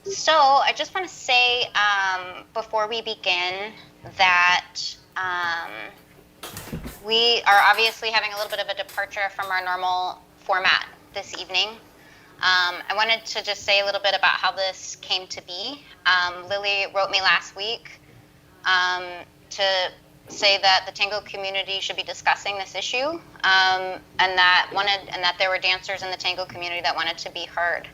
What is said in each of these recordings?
So I just want to say before we begin that we are obviously having a little bit of a departure from our normal format this evening. I wanted to just say a little bit about how this came to be. Lili wrote me last week to say that the tango community should be discussing this issue, and that there were dancers in the tango community that wanted to be heard.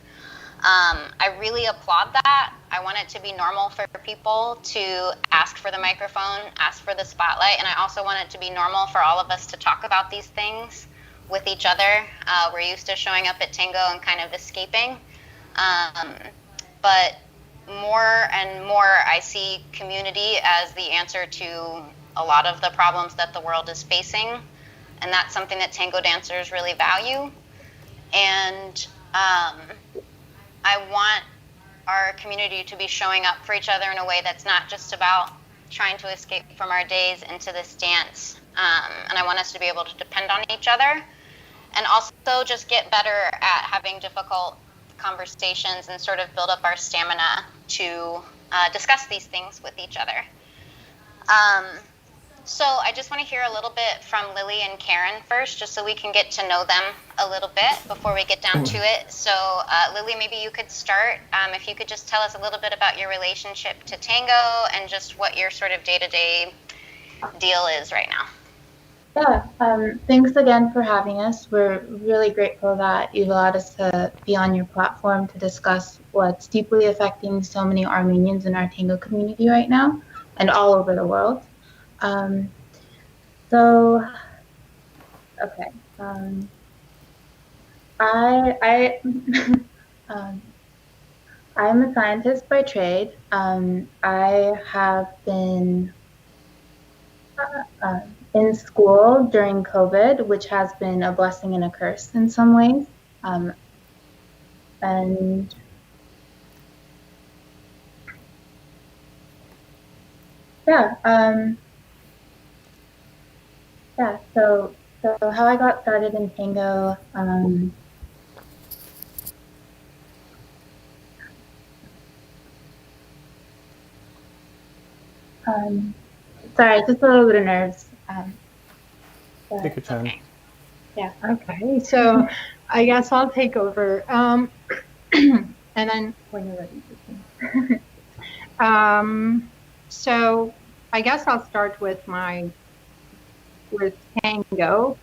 I really applaud that. I want it to be normal for people to ask for the microphone, ask for the spotlight, and I also want it to be normal for all of us to talk about these things with each other. We're used to showing up at tango and kind of escaping, but more and more I see community as the answer to a lot of the problems that the world is facing, and that's something that tango dancers really value. And I want our community to be showing up for each other in a way that's not just about trying to escape from our days into this dance. And I want us to be able to depend on each other and also just get better at having difficult conversations and sort of build up our stamina to discuss these things with each other. So I just want to hear a little bit from Lili and Karen first, just so we can get to know them a little bit before we get down to it. So Lili, maybe you could start. If you could just tell us a little bit about your relationship to tango and just what your sort of day-to-day deal is right now. Yeah, thanks again for having us. We're really grateful that you've allowed us to be on your platform to discuss what's deeply affecting so many Armenians in our tango community right now and all over the world. Okay. I'm a scientist by trade. I have been in school during COVID, which has been a blessing and a curse in some ways. And so how I got started in tango, sorry, just a little bit of nerves. Take your time. Okay. Yeah. Okay. So I guess I'll take over. And then when you're ready. So I guess I'll start with tango.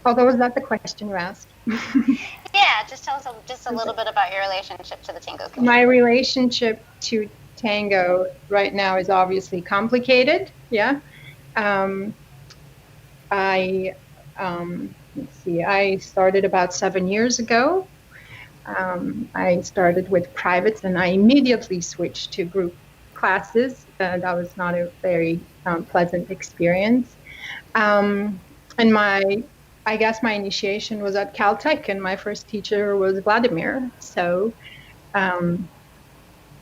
Although, was that the question you asked? Yeah, just tell us just a little bit about your relationship to the tango community. My relationship to tango right now is obviously complicated. Yeah. Let's see, I started about 7 years ago. I started with privates and I immediately switched to group classes. That was not a very pleasant experience. And I guess my initiation was at Caltech and my first teacher was Vladimir. So, I've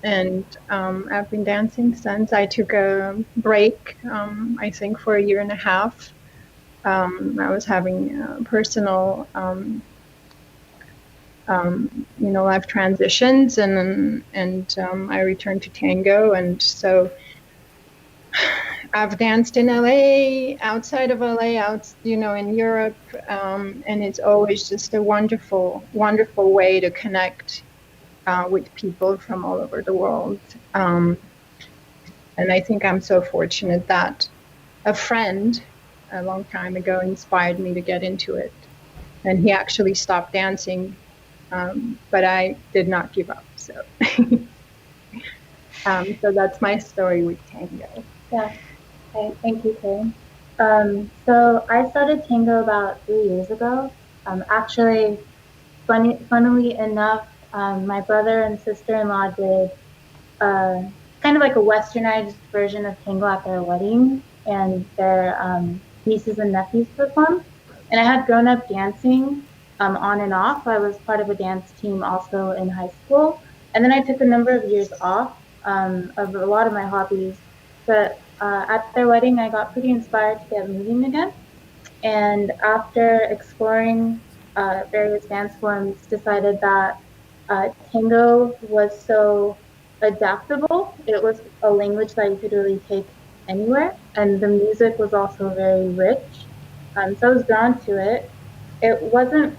been dancing since. I took a break, I think for a year and a half. I was having personal, life transitions, and I returned to tango, and so I've danced in LA, outside of LA, in Europe, and it's always just a wonderful, wonderful way to connect with people from all over the world. And I think I'm so fortunate that a friend a long time ago inspired me to get into it. And he actually stopped dancing, but I did not give up. So, so that's my story with tango. Yeah. Okay. Thank you, Karen. So I started tango about 3 years ago. Actually, funnily enough, my brother and sister-in-law did kind of like a westernized version of tango at their wedding, and their nieces and nephews performed. And I had grown up dancing on and off. I was part of a dance team also in high school. And then I took a number of years off of a lot of my hobbies. But at their wedding, I got pretty inspired to get moving again. And after exploring various dance forms decided that tango was so adaptable. It was a language that you could really take anywhere, and the music was also very rich. So I was drawn to it. It wasn't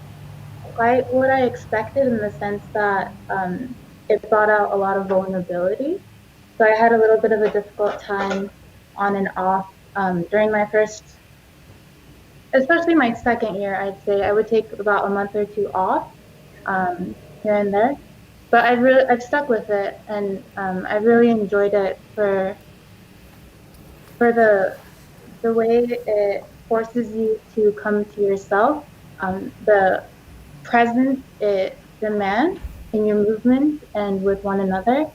quite what I expected in the sense that it brought out a lot of vulnerability. So I had a little bit of a difficult time on and off during my first, especially my second year. I'd say I would take about a month or two off here and there, but I've stuck with it, and I really enjoyed it for the way it forces you to come to yourself, the presence it demands in your movement and with one another,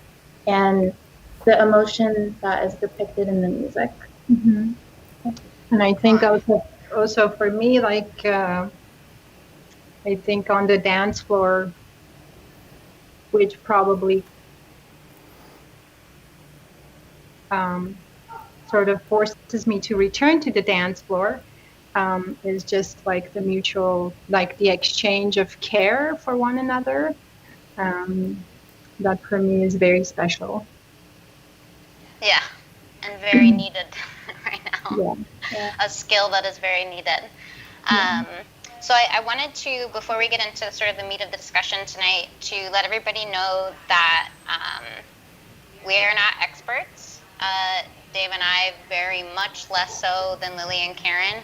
and the emotion that is depicted in the music. Mm-hmm. And I think also for me, like I think on the dance floor, which probably sort of forces me to return to the dance floor, is just like the mutual, like the exchange of care for one another. That for me is very special. Yeah, and very needed right now. Yeah. A skill that is very needed. So I wanted to, before we get into sort of the meat of the discussion tonight, to let everybody know that we are not experts. Dave and I, very much less so than Lili and Karen.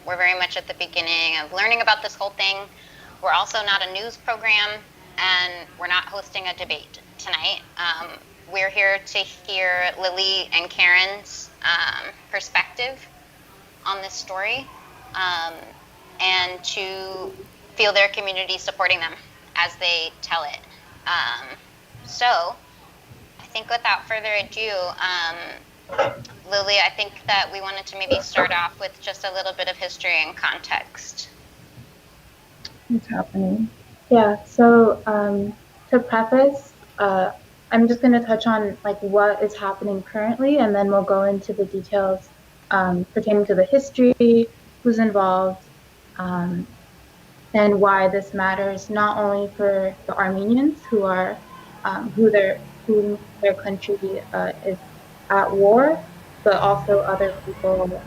We're very much at the beginning of learning about this whole thing. We're also not a news program, and we're not hosting a debate tonight. We're here to hear Lili and Karen's perspective on this story, and to feel their community supporting them as they tell it. So I think without further ado, Lili, I think that we wanted to maybe start off with just a little bit of history and context. What's happening? Yeah, so to preface, I'm just going to touch on like what is happening currently, and then we'll go into the details pertaining to the history, who's involved, and why this matters not only for the Armenians who are who their country is at war, but also other people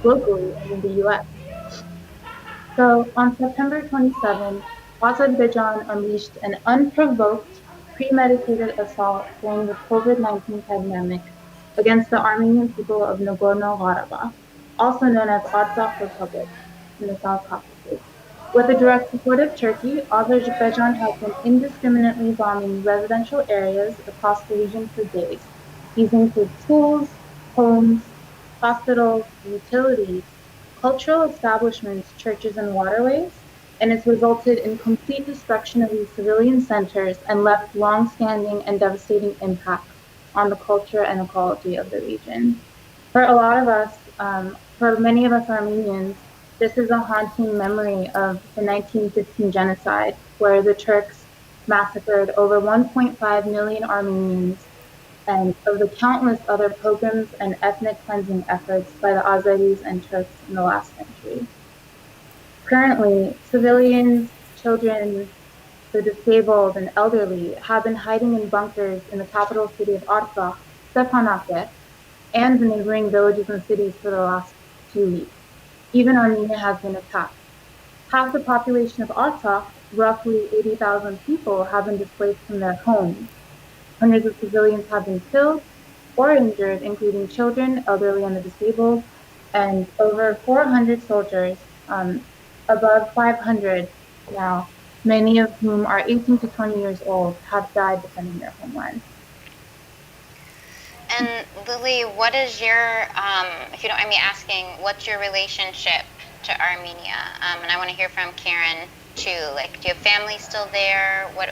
locally in the U.S. So on September 27, Azerbaijan unleashed an unprovoked, premeditated assault during the COVID-19 pandemic against the Armenian people of Nagorno-Karabakh, also known as Artsakh Republic in the South Caucasus. With the direct support of Turkey, Azerbaijan has been indiscriminately bombing residential areas across the region for days, using for schools, homes, hospitals, utilities, cultural establishments, churches, and waterways, and it's resulted in complete destruction of these civilian centers and left long-standing and devastating impacts on the culture and ecology of the region. For a lot of us, for many of us Armenians, this is a haunting memory of the 1915 genocide, where the Turks massacred over 1.5 million Armenians, and of the countless other pogroms and ethnic cleansing efforts by the Azeris and Turks in the last century. Currently, civilians, children, the disabled, and elderly have been hiding in bunkers in the capital city of Artsakh, Stepanakert, and the neighboring villages and cities for the last 2 weeks. Even Armenia has been attacked. Half the population of Artsakh, roughly 80,000 people, have been displaced from their homes. Hundreds of civilians have been killed or injured, including children, elderly, and the disabled, and over 400 soldiers, above 500 now, many of whom are 18 to 20 years old, have died defending their homeland. And Lili, what is your, if you don't mind me asking, what's your relationship to Armenia? And I want to hear from Karen too. Like, do you have family still there? What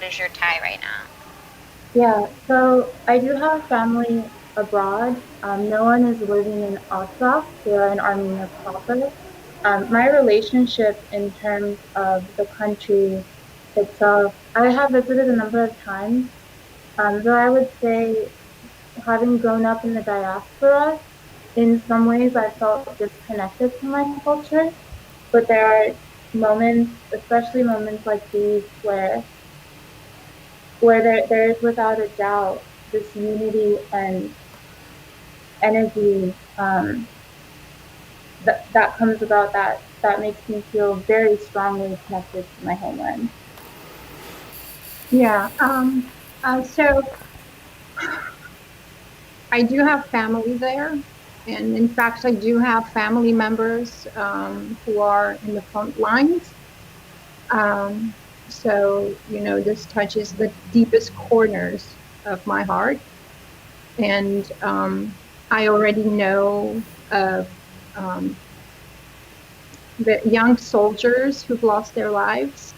is your tie right now? Yeah, so I do have family abroad. No one is living in Artsakh. They are in Armenia proper. My relationship in terms of the country itself, I have visited a number of times. Though I would say, having grown up in the diaspora, in some ways I felt disconnected from my culture. But there are moments, especially moments like these, where there is without a doubt this unity and energy that comes about, that makes me feel very strongly connected to my homeland. Yeah. So I do have family there. And in fact, I do have family members who are in the front lines. So, this touches the deepest corners of my heart. And I already know of the young soldiers who've lost their lives,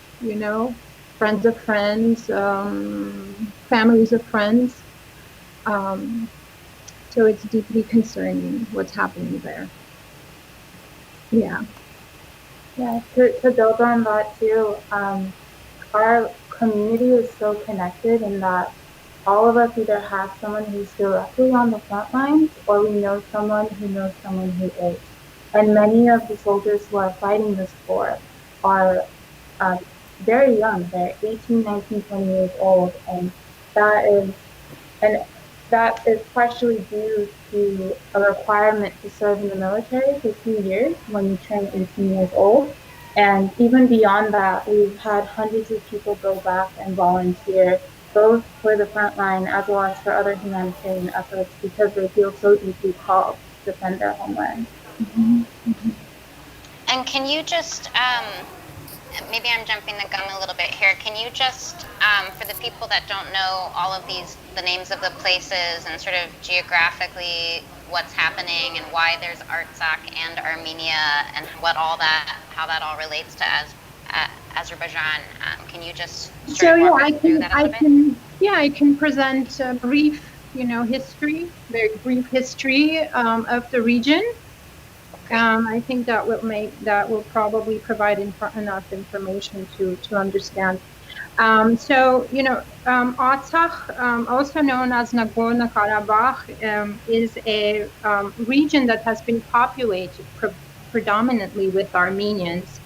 friends of friends, families of friends. So it's deeply concerning what's happening there. Yeah. Yeah, to build on that too, our community is so connected in that all of us either have someone who's directly on the front lines, or we know someone who knows someone who is. And many of the soldiers who are fighting this war are very young. They're 18, 19, 20 years old, and that is and that is partially due to a requirement to serve in the military for 2 years when you turn 18 years old. And even beyond that, we've had hundreds of people go back and volunteer, both for the front line as well as for other humanitarian efforts, because they feel so deeply called to defend their homeland. Mm-hmm. Mm-hmm. And can you just, maybe I'm jumping the gun a little bit here, can you just, for the people that don't know all of the names of the places and sort of geographically what's happening and why there's Artsakh and Armenia and how that all relates to Azerbaijan, can you just sort of walk us through that a little bit? I can present a brief, history, very brief history of the region. I think that will probably provide enough information to understand. Artsakh, also known as Nagorno-Karabakh, is a region that has been populated predominantly with Armenians.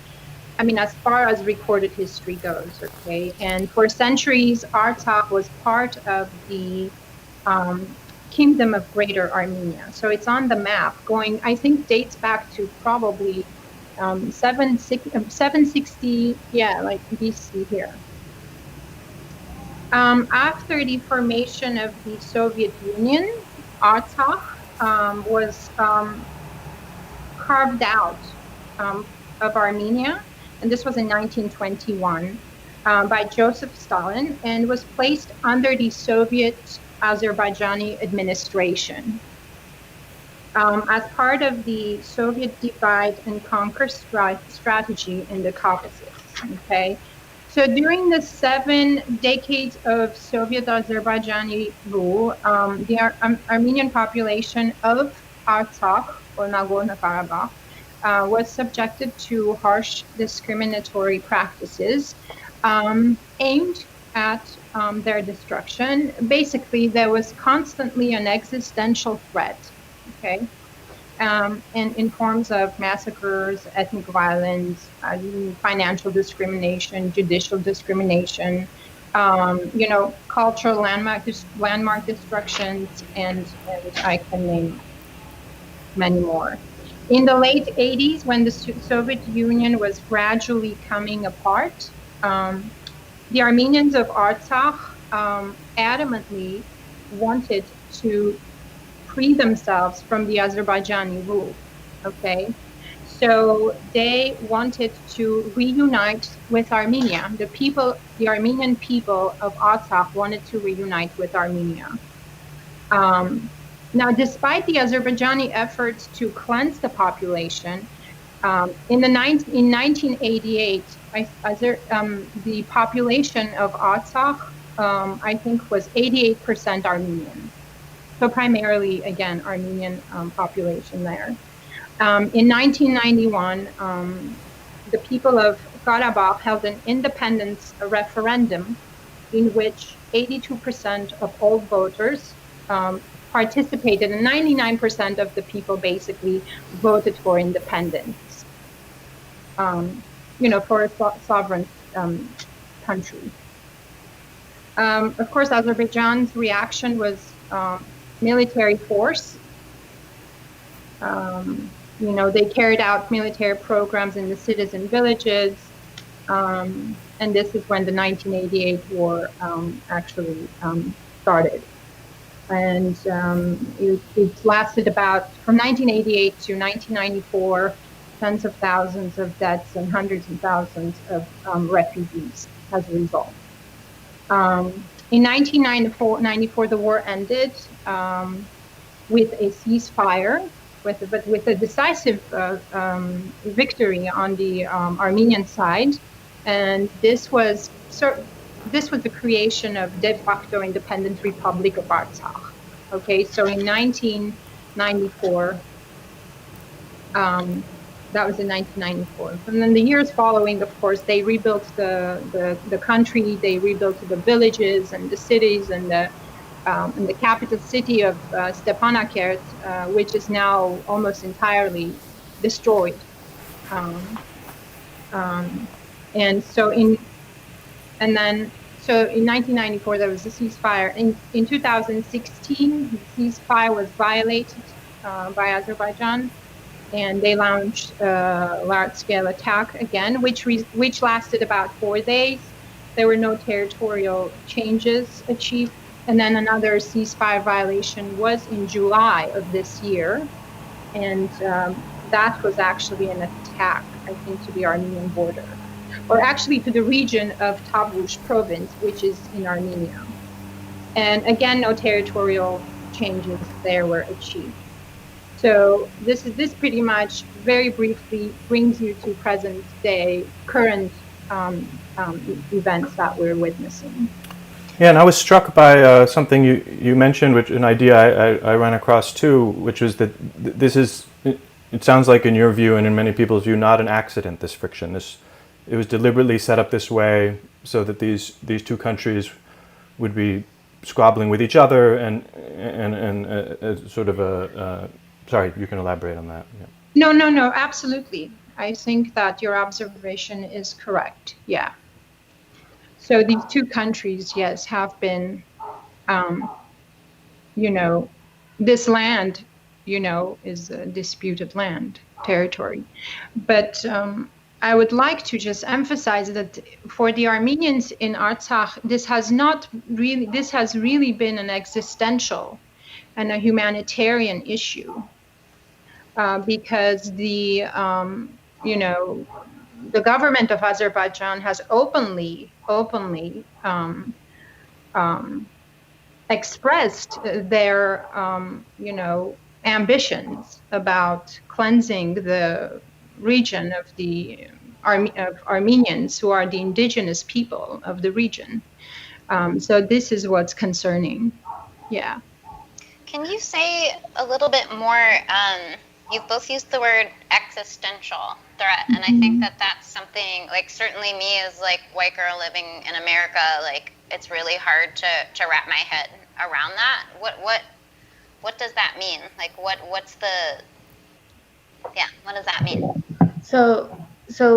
I mean, as far as recorded history goes, okay? And for centuries, Artsakh was part of the Kingdom of Greater Armenia. So it's on the map I think dates back to probably 760, like BC here. After the formation of the Soviet Union, Artsakh was carved out of Armenia, and this was in 1921 by Joseph Stalin, and was placed under the Soviet Azerbaijani administration as part of the Soviet divide and conquer strategy in the Caucasus. Okay, so during the 7 decades of Soviet Azerbaijani rule, the Armenian population of Artsakh, or Nagorno-Karabakh, was subjected to harsh discriminatory practices aimed at their destruction. Basically, there was constantly an existential threat, okay, in forms of massacres, ethnic violence, financial discrimination, judicial discrimination, cultural landmark destructions, and I can name many more. In the late 80s, when the Soviet Union was gradually coming apart, the Armenians of Artsakh adamantly wanted to free themselves from the Azerbaijani rule, okay? So they wanted to reunite with Armenia. The Armenian people of Artsakh wanted to reunite with Armenia. Now, despite the Azerbaijani efforts to cleanse the population, in 1988, the population of Artsakh, I think, was 88% Armenian. So primarily, again, Armenian population there. In 1991, the people of Karabakh held an independence referendum in which 82% of all voters participated, and 99% of the people basically voted for independence. for a sovereign country. Of course, Azerbaijan's reaction was military force. They carried out military programs in the cities and villages. And this is when the 1988 war actually started. And it lasted about, from 1988 to 1994, tens of thousands of deaths and hundreds of thousands of refugees as a result. In 1994, the war ended with a ceasefire, but with a decisive victory on the Armenian side. And this was the creation of de facto independent Republic of Artsakh. Okay, so in 1994, that was in 1994. And then the years following, of course, they rebuilt the country, they rebuilt the villages and the cities and the capital city of Stepanakert, which is now almost entirely destroyed. And so in 1994 there was a ceasefire. In 2016, the ceasefire was violated by Azerbaijan, and they launched a large-scale attack again, which lasted about 4 days. There were no territorial changes achieved, and then another ceasefire violation was in July of this year, and that was actually an attack, I think, to the Armenian border, or actually to the region of Tavush province, which is in Armenia. And again, no territorial changes there were achieved. So this pretty much very briefly brings you to present day current events that we're witnessing. Yeah, and I was struck by something you mentioned, an idea I ran across too, which was that this is, it sounds like in your view and in many people's view, not an accident, this friction. It was deliberately set up this way so that these two countries would be squabbling with each other and sort of a sorry, you can elaborate on that. Yeah. No, absolutely. I think that your observation is correct. Yeah. So these two countries, yes, have been, this land, is a disputed land, territory. But I would like to just emphasize that for the Armenians in Artsakh, this has really been an existential and a humanitarian issue. Because the government of Azerbaijan has openly expressed their ambitions about cleansing the region of the Armenians, who are the indigenous people of the region. So this is what's concerning. Yeah. Can you say a little bit more? You've both used the word existential threat, and I think that that's something, like, certainly me as, like, white girl living in America, like, it's really hard to wrap my head around that. What does that mean? Like, what does that mean? So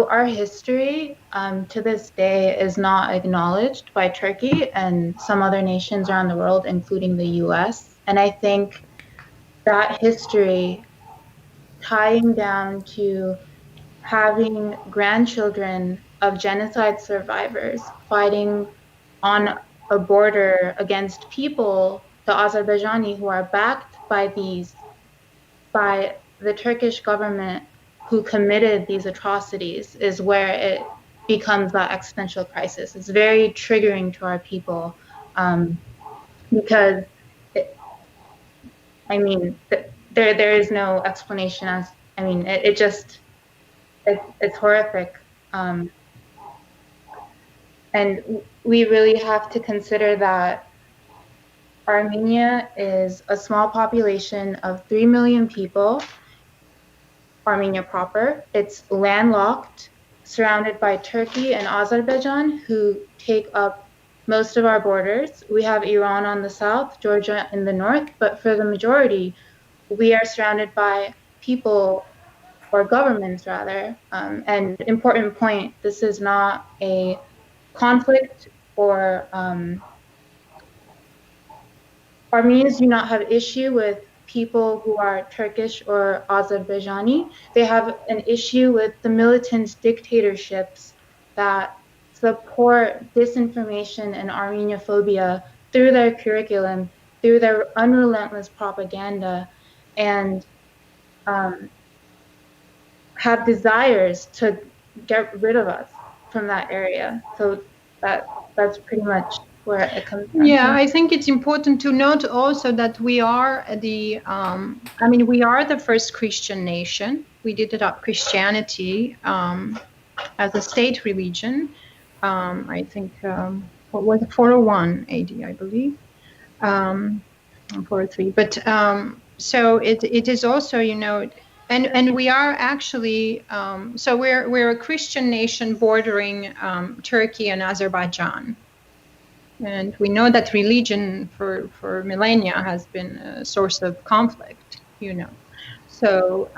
our history to this day is not acknowledged by Turkey and some other nations around the world, including the US. And I think that history, tying down to having grandchildren of genocide survivors fighting on a border against people, the Azerbaijani, who are backed by the Turkish government who committed these atrocities, is where it becomes that existential crisis. It's very triggering to our people because there is no explanation. It's horrific. And we really have to consider that Armenia is a small population of 3 million people, Armenia proper. It's landlocked, surrounded by Turkey and Azerbaijan, who take up most of our borders. We have Iran on the south, Georgia in the north, but for the majority, we are surrounded by people or governments rather. And important point, this is not a conflict or Armenians do not have issue with people who are Turkish or Azerbaijani. They have an issue with the militant dictatorships that support disinformation and Armenophobia through their curriculum, through their unrelentless propaganda, and have desires to get rid of us from that area. So that's pretty much where it comes from. Yeah, I think it's important to note also that we are we are the first Christian nation. We did adopt Christianity as a state religion. I think what was it, 401 AD, I believe, 403. But so it is also, and we are actually so we're a Christian nation bordering Turkey and Azerbaijan. And we know that religion for millennia has been a source of conflict, So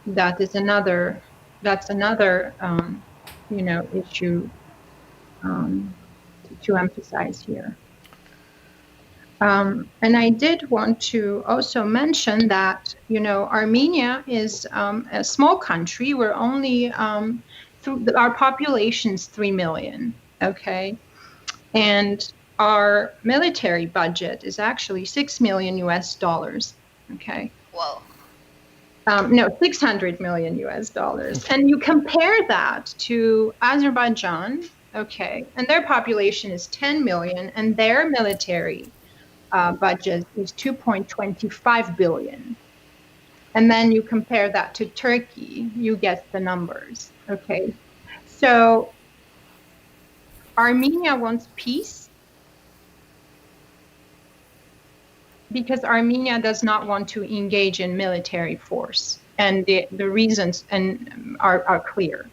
that's another issue to emphasize here. And I did want to also mention that, Armenia is a small country. We're only, our population is 3 million, okay? And our military budget is actually $6 million US, okay? Whoa. No, $600 million US. And you compare that to Azerbaijan, okay, and their population is 10 million, and their military budget is 2.25 billion. And then you compare that to Turkey, you get the numbers, okay? So Armenia wants peace because Armenia does not want to engage in military force. And the reasons are clear.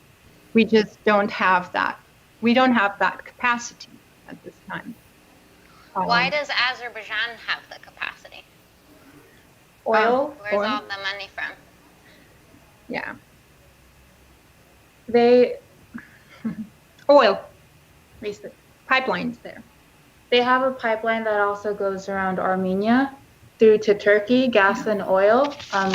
We just don't have that. We don't have that capacity at this time. Why does Azerbaijan have the capacity? Oil. Where's all the money from? Yeah. Oil. Pipelines there. They have a pipeline that also goes around Armenia through to Turkey, gas and oil,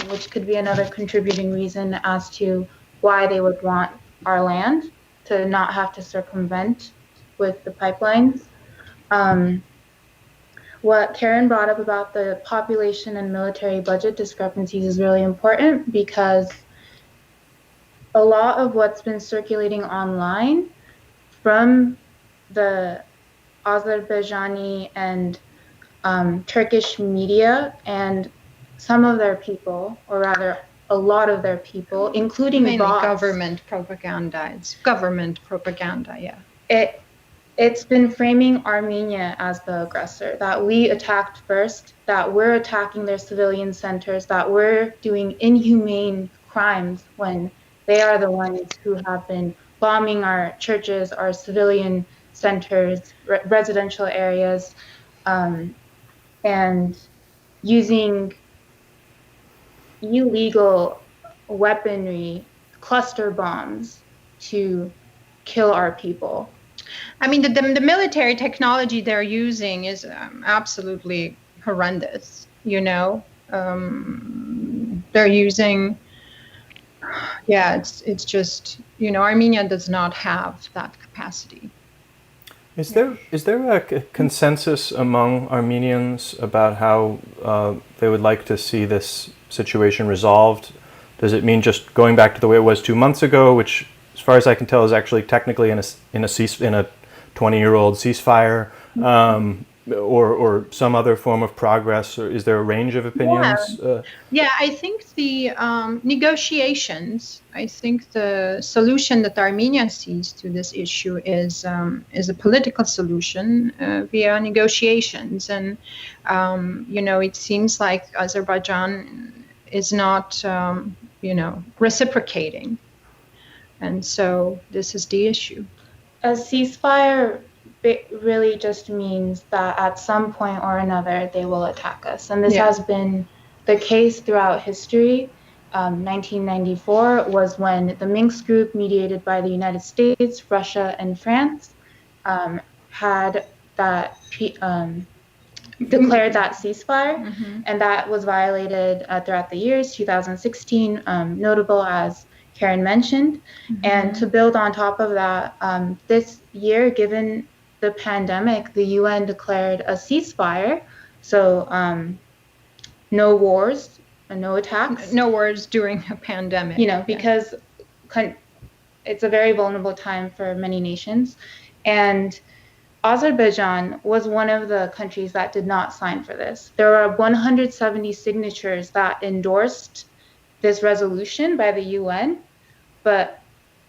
which could be another contributing reason as to why they would want our land, to not have to circumvent with the pipelines. What Karen brought up about the population and military budget discrepancies is really important, because a lot of what's been circulating online from the Azerbaijani and Turkish media and some of their people, or rather a lot of their people, including mainly bots, government propaganda. It's government propaganda, yeah. It's been framing Armenia as the aggressor, that we attacked first, that we're attacking their civilian centers, that we're doing inhumane crimes when they are the ones who have been bombing our churches, our civilian centers, residential areas, and using illegal weaponry, cluster bombs, to kill our people. I mean, the military technology they're using is absolutely horrendous, They're using, it's just, Armenia does not have that capacity. Is there a consensus among Armenians about how they would like to see this situation resolved? Does it mean just going back to the way it was 2 months ago, which, as far as I can tell, is actually technically in a 20-year-old ceasefire, or some other form of progress? Or is there a range of opinions? Yeah, I think the negotiations. I think the solution that Armenia sees to this issue is a political solution via negotiations, and it seems like Azerbaijan is not reciprocating, and so this is the issue. A ceasefire really just means that at some point or another they will attack us, and this has been the case throughout history. 1994 was when the Minsk group, mediated by the United States, Russia, and France, had that declared that ceasefire, and that was violated throughout the years. 2016, notable as Karen mentioned, and to build on top of that, this year, given the pandemic, the UN declared a ceasefire, so no wars, no attacks. No wars during a pandemic. Because it's a very vulnerable time for many nations, and Azerbaijan was one of the countries that did not sign for this. There were 170 signatures that endorsed this resolution by the UN, but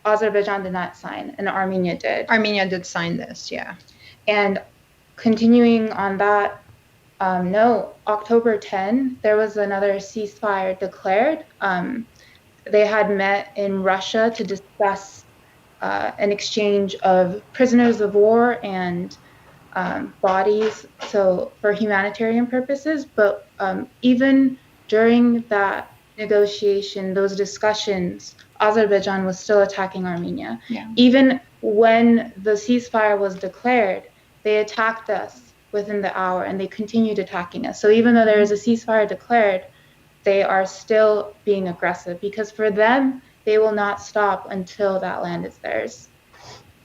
Azerbaijan did not sign, and Armenia did. Armenia did sign this, yeah. And continuing on that note, October 10, there was another ceasefire declared. They had met in Russia to discuss an exchange of prisoners of war and bodies, so for humanitarian purposes. But even during that negotiation, those discussions, Azerbaijan was still attacking Armenia. Yeah. Even when the ceasefire was declared, they attacked us within the hour, and they continued attacking us. So even though there is a ceasefire declared, they are still being aggressive, because for them, they will not stop until that land is theirs.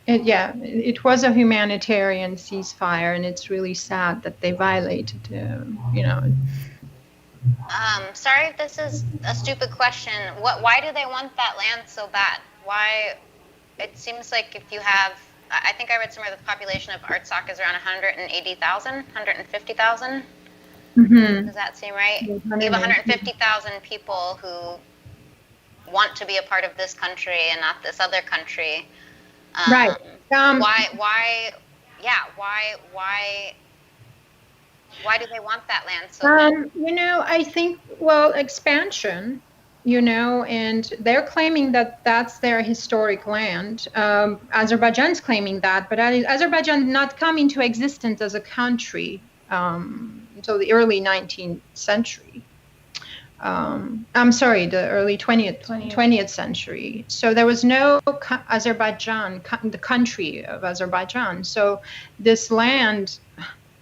It was a humanitarian ceasefire, and it's really sad that they violated, Sorry if this is a stupid question. Why do they want that land so bad? Why? It seems like if you have, I think I read somewhere the population of Artsakh is around 180,000, 150,000. Does that seem right? You have 150,000 people who want to be a part of this country and not this other country. Right. Why do they want that land so bad? I think, expansion, and they're claiming that that's their historic land. Azerbaijan's claiming that, but Azerbaijan did not come into existence as a country until the early 19th century. The early 20th century. So there was no Azerbaijan, the country of Azerbaijan. So this land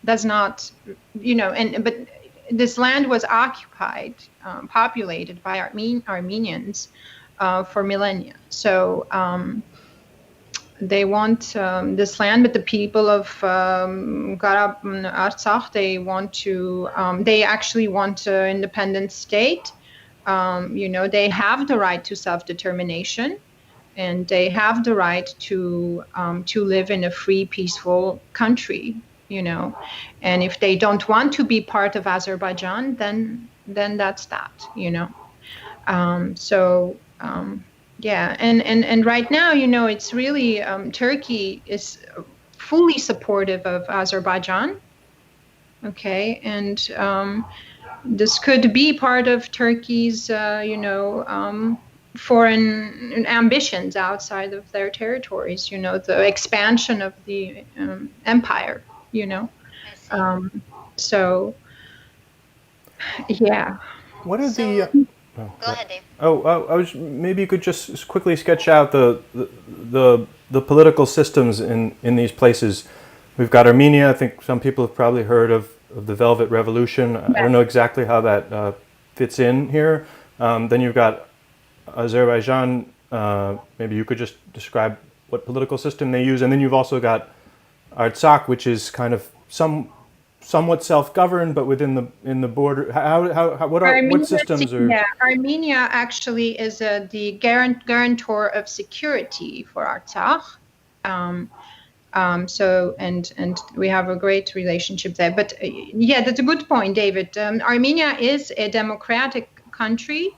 does not, but this land was occupied, populated by Armenians for millennia. So they want this land, but the people of Artsakh, they actually want an independent state. They have the right to self-determination, and they have the right to live in a free, peaceful country. And if they don't want to be part of Azerbaijan, then that's that. And right now, it's really Turkey is fully supportive of Azerbaijan. Okay, and this could be part of Turkey's, foreign ambitions outside of their territories. The expansion of the empire. What are the? Go ahead, Dave. I was maybe you could just quickly sketch out the political systems in these places. We've got Armenia. I think some people have probably heard of the Velvet Revolution. I don't know exactly how that fits in here. Then you've got Azerbaijan. Maybe you could just describe what political system they use, and then you've also got Artsakh, which is kind of somewhat self-governed, but within the border. What systems are? Yeah, Armenia actually is the guarantor of security for Artsakh. And we have a great relationship there. But that's a good point, David. Armenia is a democratic country.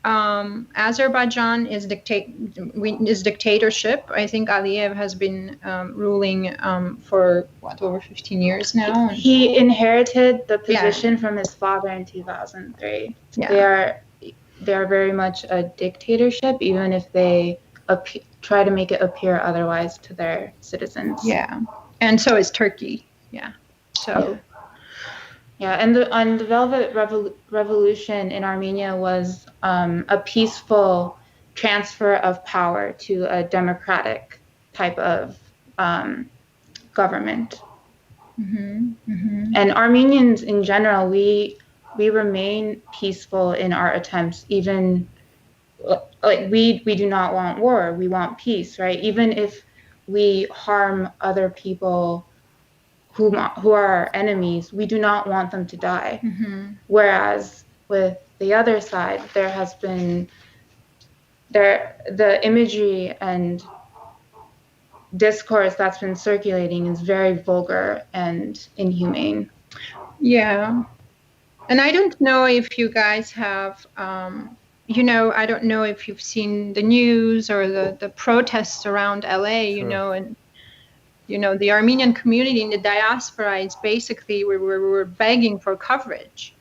Azerbaijan is dictatorship. I think Aliyev has been ruling for over 15 years now. He inherited the position from his father in 2003. Yeah. They are very much a dictatorship, even if they try to make it appear otherwise to their citizens. Yeah, and so is Turkey. Yeah, so. Yeah, and the Velvet Revolution in Armenia was a peaceful transfer of power to a democratic type of government. And Armenians in general, we remain peaceful in our attempts, even like we do not want war, we want peace, right? Even if we harm other people who are our enemies, we do not want them to die. Whereas with the other side, there has been the imagery and discourse that's been circulating is very vulgar and inhumane. Yeah. And I don't know if you guys have, I don't know if you've seen the news or the protests around LA, Sure. and, the Armenian community in the diaspora is basically, we're begging for coverage,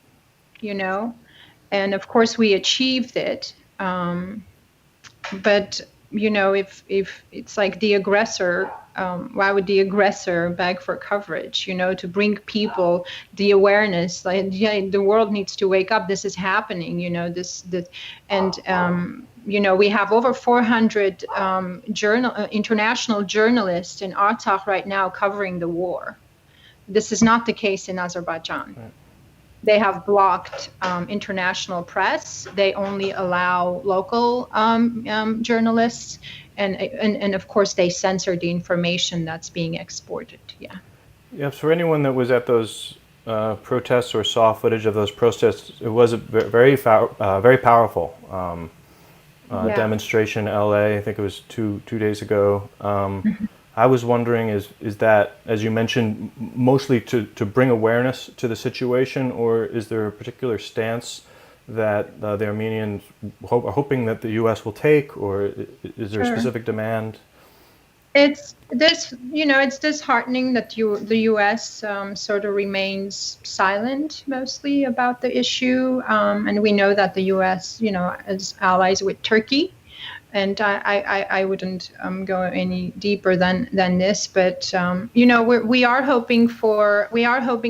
and of course we achieved it. But if it's like the aggressor, why would the aggressor beg for coverage? To bring people the awareness, like, yeah, the world needs to wake up. This is happening. And we have over 400 international journalists in Artsakh right now covering the war. This is not the case in Azerbaijan. Right. They have blocked international press. They only allow local journalists, and of course they censor the information that's being exported. Yeah. Yeah. For anyone that was at those protests or saw footage of those protests, it was a very powerful demonstration in LA. I think it was two days ago. I was wondering, is that, as you mentioned, mostly to bring awareness to the situation, or is there a particular stance that the Armenians are hoping that the U.S. will take, or is there a specific demand? It's disheartening that the U.S. Sort of remains silent mostly about the issue, and we know that the U.S. is allies with Turkey. And I wouldn't go any deeper than this, but we are hoping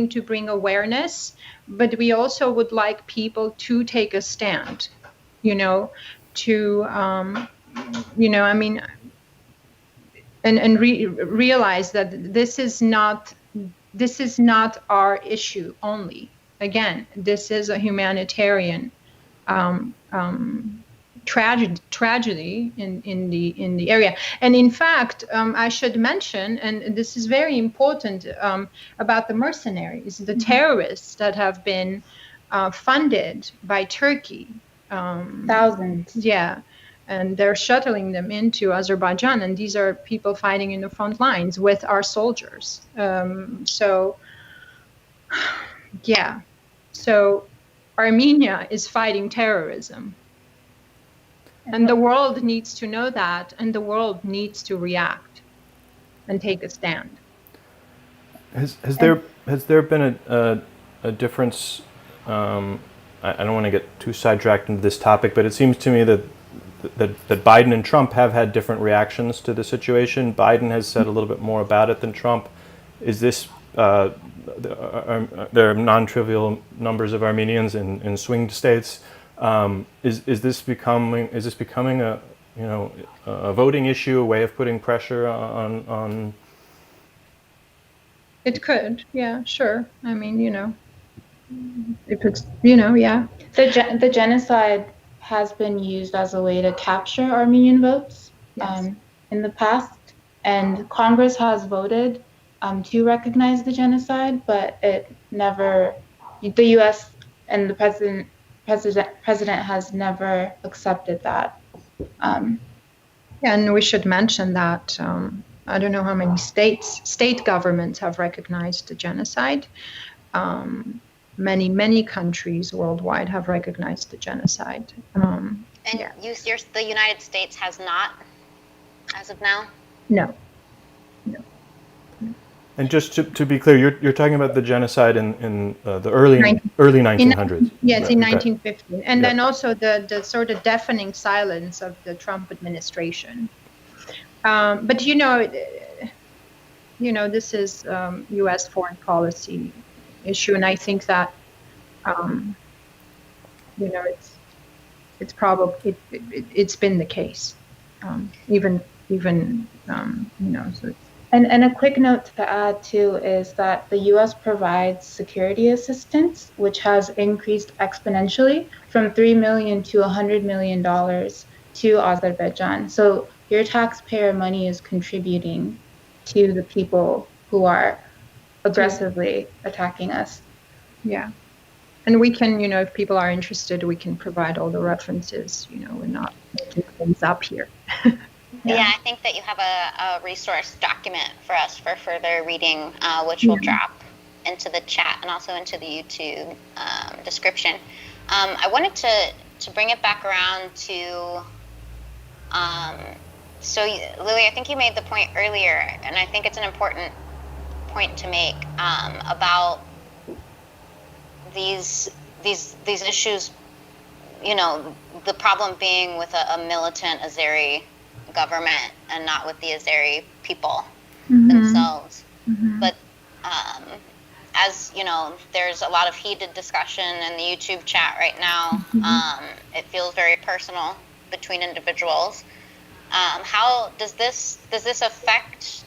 to bring awareness, but we also would like people to take a stand, and realize that this is not our issue only. Again, this is a humanitarian tragedy in the area. And in fact, I should mention, and this is very important, about the mercenaries, the terrorists that have been funded by Turkey. Thousands. Yeah. And they're shuttling them into Azerbaijan, and these are people fighting in the front lines with our soldiers. So Armenia is fighting terrorism. And the world needs to know that, and the world needs to react and take a stand. Has there been a difference? I don't want to get too sidetracked into this topic, but it seems to me that Biden and Trump have had different reactions to the situation. Biden has said a little bit more about it than Trump. Is this there are non-trivial numbers of Armenians in swing states? Is this becoming a a voting issue, a way of putting pressure on? It could, yeah, sure. I mean, if it's yeah. The genocide has been used as a way to capture Armenian votes in the past, and Congress has voted to recognize the genocide, but it never. The U.S. and the president has never accepted that. And we should mention that I don't know how many state governments have recognized the genocide. Many countries worldwide have recognized the genocide. The United States has not, as of now? No. And just to be clear, you're talking about the genocide in the early 1900s. Yes, in 1915, and then also the sort of deafening silence of the Trump administration. But this is U.S. foreign policy. issue, and I think that you know it's probably it's been the case, even you know. So it's, And a quick note to add too is that the US provides security assistance, which has increased exponentially from $3 million to $100 million to Azerbaijan. So your taxpayer money is contributing to the people who are aggressively attacking us. yeah. And we can, you know, if people are interested, we can provide all the references. You know, we're not making things up here. Yeah, I think that you have a resource document for us for further reading, which we'll drop into the chat and also into the YouTube description. I wanted to bring it back around to, so Lili, I think you made the point earlier, and I think it's an important point to make about these issues. You know, the problem being with a militant Azeri government and not with the Azeri people themselves. But as you know, there's a lot of heated discussion in the YouTube chat right now. It feels very personal between individuals. How does this affect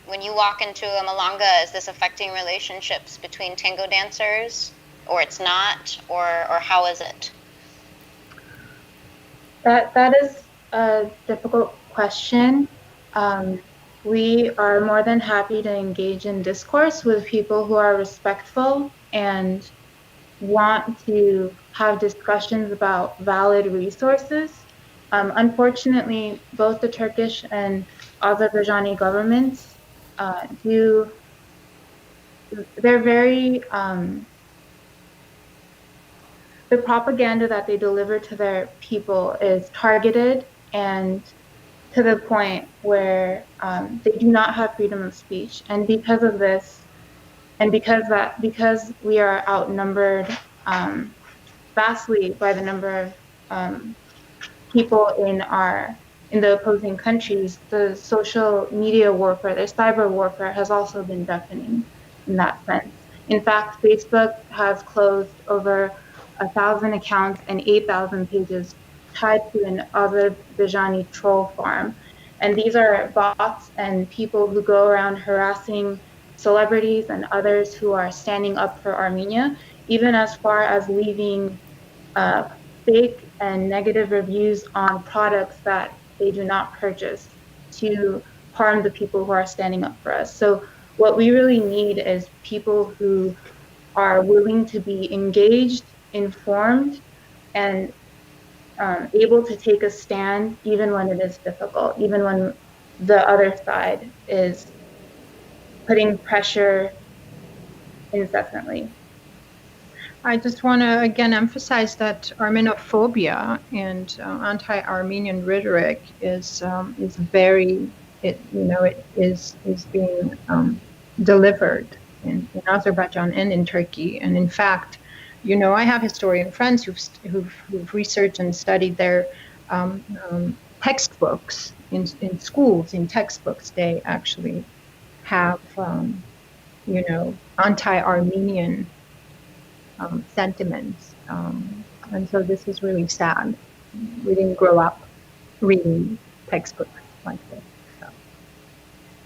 when you walk into a milonga? Is this affecting relationships between tango dancers, or it's not, or how is it? That is a difficult question. We are more than happy to engage in discourse with people who are respectful and want to have discussions about valid resources. Unfortunately, both the Turkish and Azerbaijani governments they're very, the propaganda that they deliver to their people is targeted and to the point where they do not have freedom of speech. And because of this, and because we are outnumbered vastly by the number of people in the opposing countries, the social media warfare, the cyber warfare has also been deafening in that sense. In fact, Facebook has closed over 1,000 accounts and 8,000 pages tied to an Azerbaijani troll farm. And these are bots and people who go around harassing celebrities and others who are standing up for Armenia, even as far as leaving fake and negative reviews on products that they do not purchase to harm the people who are standing up for us. So what we really need is people who are willing to be engaged, informed, and able to take a stand even when it is difficult, even when the other side is putting pressure incessantly. I just want to again emphasize that Armenophobia and anti-Armenian rhetoric is very, it is being delivered in Azerbaijan and in Turkey. And in fact, you know, I have historian friends who've researched and studied their textbooks in schools. In textbooks, they actually have you know, anti-Armenian sentiments, and so this is really sad. We didn't grow up reading textbooks like this. So.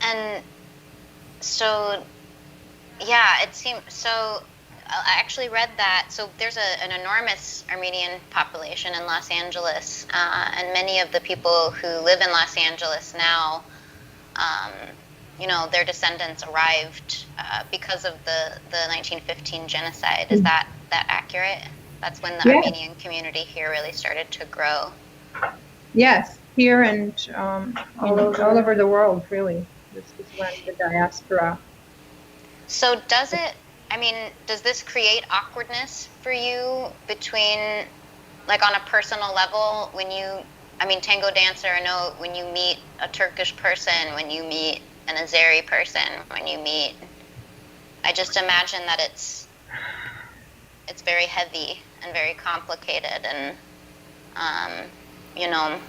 And so, yeah, it seems so. I actually read that. So there's an enormous Armenian population in Los Angeles, and many of the people who live in Los Angeles now, you know, their descendants arrived because of the 1915 genocide. Is that accurate? That's when the Armenian community here really started to grow. Yes, here and all over the world, really. This is when the diaspora. So does this create awkwardness for you between, like on a personal level, when you, tango dancer, I know when you meet a Turkish person, when you meet an Azeri person, when you meet, I just imagine that it's very heavy and very complicated, and you know,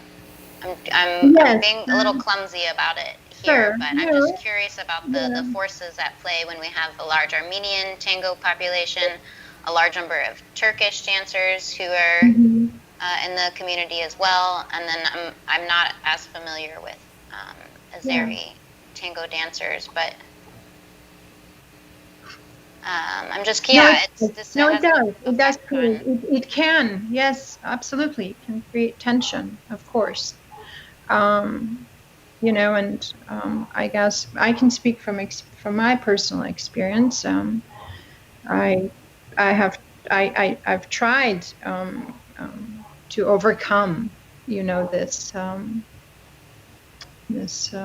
I'm being a little clumsy about it here, Sure. but I'm just curious about the forces at play when we have a large Armenian tango population, a large number of Turkish dancers who are in the community as well, and then I'm not as familiar with Azeri tango dancers, but I'm just this No, has it does. an It does effect create. on. It can. Yes, absolutely. It can create tension, of course. You know, and I guess I can speak from my personal experience. I have I've tried to overcome, you know, this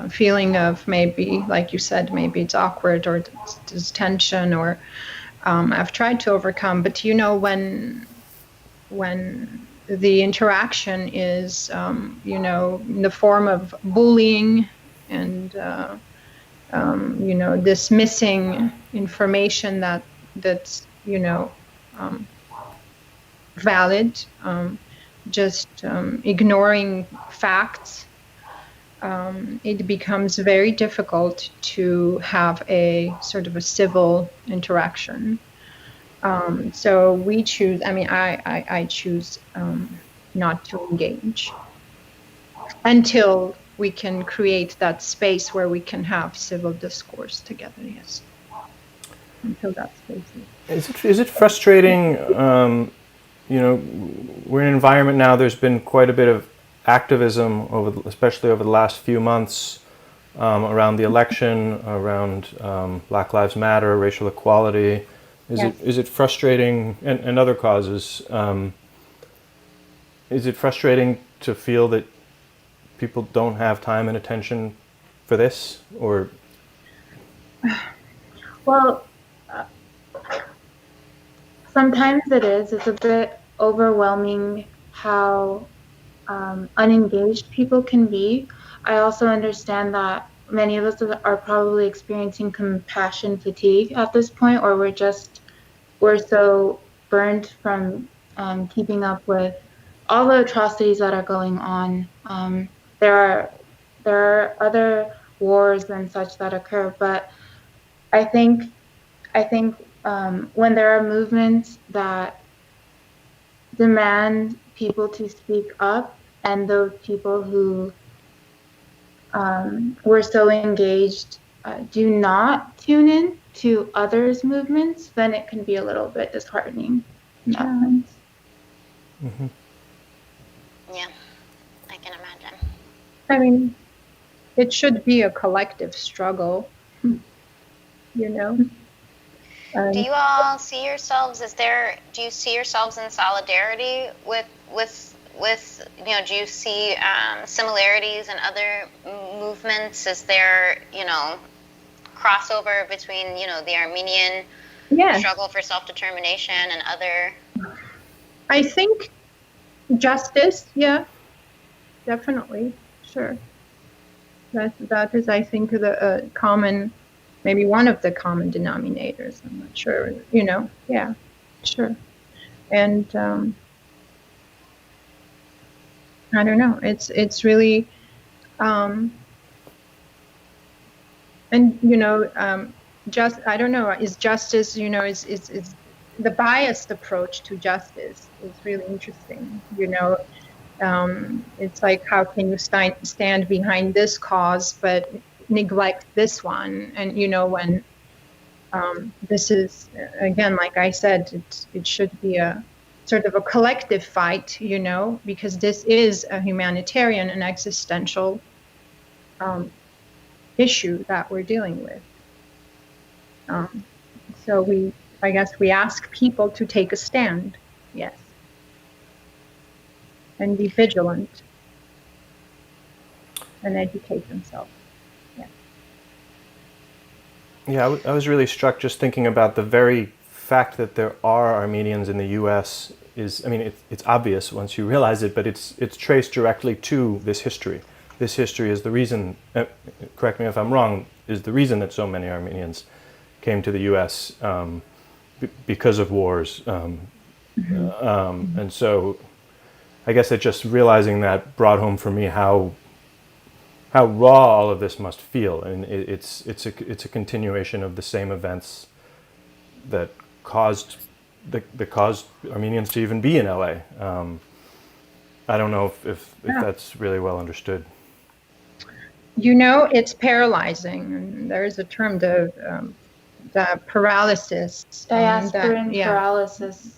feeling of maybe, like you said, maybe it's awkward or there's tension, or I've tried to overcome. But you know, when the interaction is, you know, in the form of bullying and you know, dismissing information that's you know, valid, just ignoring facts, it becomes very difficult to have a sort of a civil interaction. So we choose, I mean, I choose not to engage until we can create that space where we can have civil discourse together, yes. Until that space Is it frustrating? You know, we're in an environment now. There's been quite a bit of activism especially over the last few months, around the election, around Black Lives Matter, racial equality. Is it frustrating, and other causes? Is it frustrating to feel that people don't have time and attention for this, or? Well, sometimes it is. It's a bit overwhelming how unengaged people can be. I also understand that many of us are probably experiencing compassion fatigue at this point, or we're so burned from keeping up with all the atrocities that are going on. There are other wars and such that occur, but I think when there are movements that demand people to speak up, and those people who were so engaged do not tune in to others' movements, then it can be a little bit disheartening in that sense. Mm-hmm. Yeah, I can imagine. I mean, it should be a collective struggle, you know. Do you all see yourselves? Do you see yourselves in solidarity with you know? Do you see similarities in other movements? Is there, you know, crossover between, you know, the Armenian struggle for self-determination and other? I think justice, yeah, definitely, sure. That is, I think, the common, maybe one of the common denominators. I'm not sure, you know. Yeah, sure. And I don't know. It's really, and you know, I don't know. Is justice, you know, is the biased approach to justice is really interesting. You know, it's like, how can you stand behind this cause but neglect this one? And you know, when this is, again, like I said, it should be a sort of a collective fight, you know, because this is a humanitarian and existential issue that we're dealing with. So I guess we ask people to take a stand, yes, and be vigilant and educate themselves. Yeah, I was really struck just thinking about the very fact that there are Armenians in the U.S. I mean, it's obvious once you realize it, but it's traced directly to this history. This history is the reason, correct me if I'm wrong, is the reason that so many Armenians came to the U.S. Because of wars. And so I guess that just realizing that brought home for me how how raw all of this must feel, and it's a continuation of the same events that caused Armenians to even be in LA. I don't know if that's really well understood. It's paralyzing. There is a term, the paralysis. Diasporan paralysis.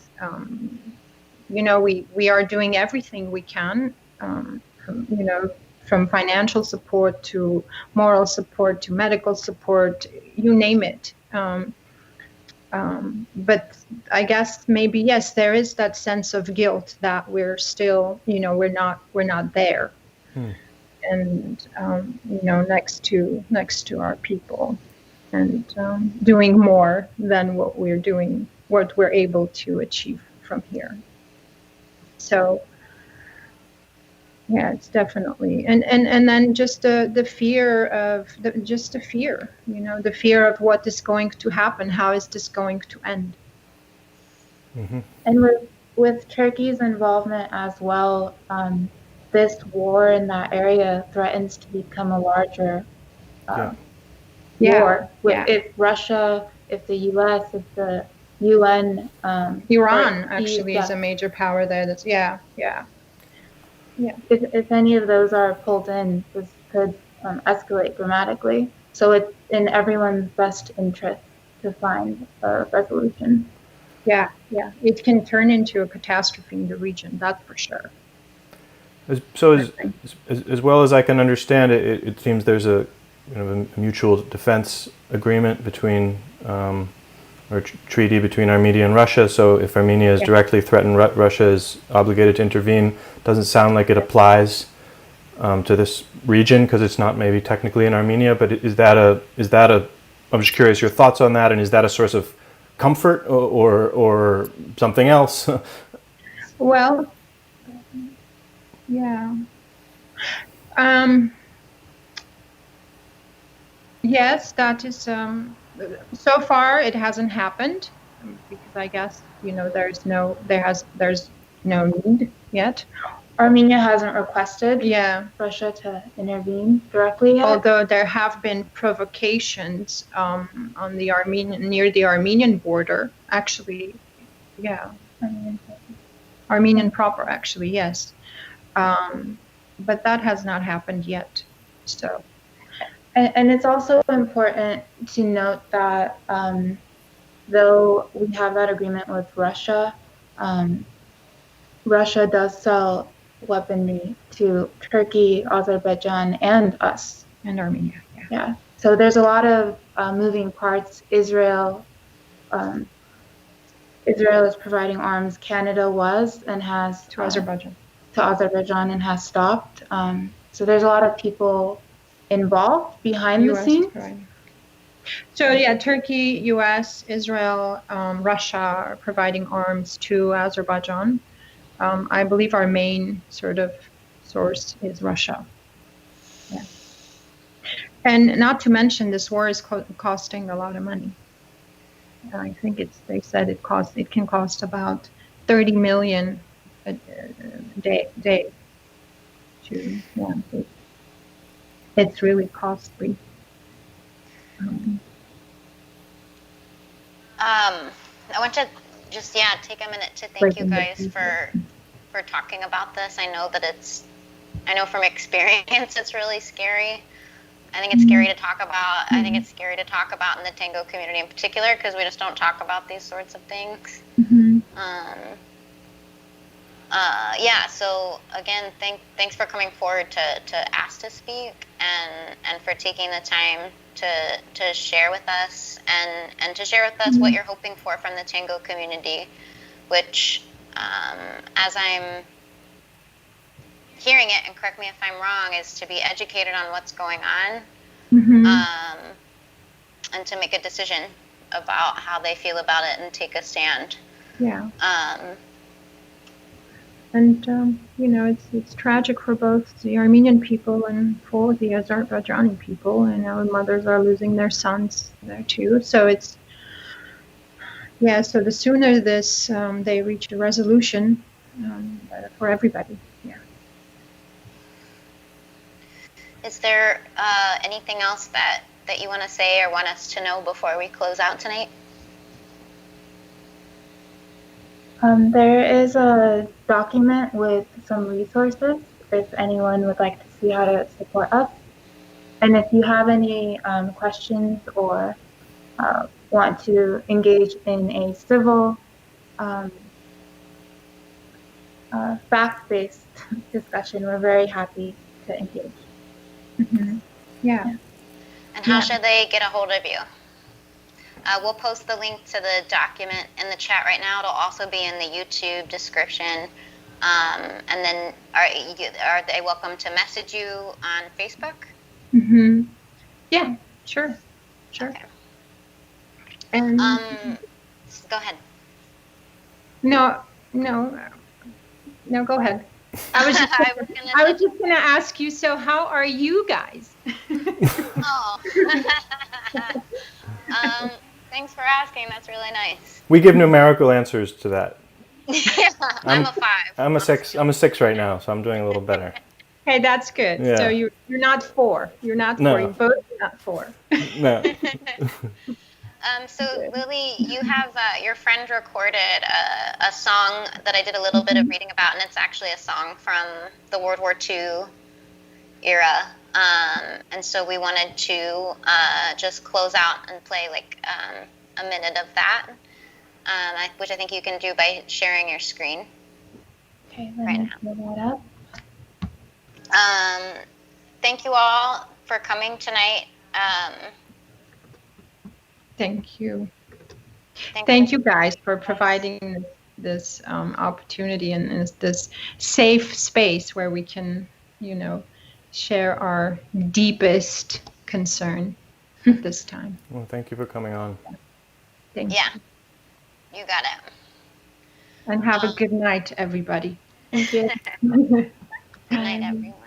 We are doing everything we can, from financial support to moral support to medical support, you name it. But I guess maybe, yes, there is that sense of guilt that we're still, we're not there. And, next to our people, and doing more than what we're able to achieve from here. So, yeah, it's definitely, and then just the fear of the fear of what is going to happen. How is this going to end? Mm-hmm. And with Turkey's involvement as well, this war in that area threatens to become a larger war. If Russia, if the U.S., if the UN, Iran actually is a major power there. If any of those are pulled in, this could escalate dramatically. So it's in everyone's best interest to find a resolution. Yeah. It can turn into a catastrophe in the region, that's for sure. So as well as I can understand it, it seems there's a mutual defense agreement between, or treaty between Armenia and Russia. So if Armenia is directly threatened, Russia is obligated to intervene. Doesn't sound like it applies to this region because it's not maybe technically in Armenia. But is that a? I'm just curious your thoughts on that, and is that a source of comfort or something else? Well, yeah. Yes, that is. So far, it hasn't happened because I guess there's no need yet. Armenia hasn't requested Russia to intervene directly yet. Although there have been provocations on the near the Armenian border, actually, Armenian proper, actually, yes, but that has not happened yet. So, and it's also important to note that though we have that agreement with Russia, Russia does sell weaponry to Turkey, Azerbaijan, and us. And Armenia. Yeah. So there's a lot of moving parts. Israel is providing arms. Canada was and has to Azerbaijan. To Azerbaijan and has stopped. So there's a lot of people involved behind the scenes. Right. So yeah, Turkey, U.S., Israel, Russia are providing arms to Azerbaijan. I believe our main sort of source is Russia. Yeah. And not to mention, this war is costing a lot of money. I think they said it can cost about 30 million a day. It's really costly. I want to just take a minute to thank you guys for talking about this. I know from experience it's really scary. I think it's scary to talk about. I think it's scary to talk about in the tango community in particular because we just don't talk about these sorts of things. So again, thanks for coming forward to ask to speak and for taking the time to share with us and to share with us what you're hoping for from the tango community, which as I'm hearing it, and correct me if I'm wrong, is to be educated on what's going on and to make a decision about how they feel about it and take a stand. Yeah. And it's tragic for both the Armenian people and for the Azerbaijani people. And our mothers are losing their sons there too. So it's so the sooner they reach a resolution, better for everybody. Yeah. Is there anything else that you want to say or want us to know before we close out tonight? There is a document with some resources if anyone would like to see how to support us. And if you have any questions or want to engage in a civil, fact-based discussion, we're very happy to engage. Mm-hmm. Yeah. And how should they get a hold of you? We'll post the link to the document in the chat right now. It'll also be in the YouTube description. And then are they welcome to message you on Facebook? Mm-hmm. Yeah, sure. Okay. And Go ahead. no, go ahead. I was just going to ask you, so how are you guys? Oh. Thanks for asking. That's really nice. We give numerical answers to that. Yeah, I'm a 5. I'm a 6. I'm a 6 right now, so I'm doing a little better. Hey, that's good. Yeah. So you're not 4. You're not 4. No. You're both not 4. No. So Lili, you have your friend recorded a song that I did a little bit of reading about, and it's actually a song from the World War II era. And so we wanted to just close out and play like a minute of that, which I think you can do by sharing your screen. Okay, let me pull that up. Thank you all for coming tonight. Thank you. Thank you guys for providing this opportunity and this safe space where we can, share our deepest concern at this time. Well, thank you for coming on. Thank you. Yeah, you got it. And have a good night, everybody. Thank you. Good night, everyone.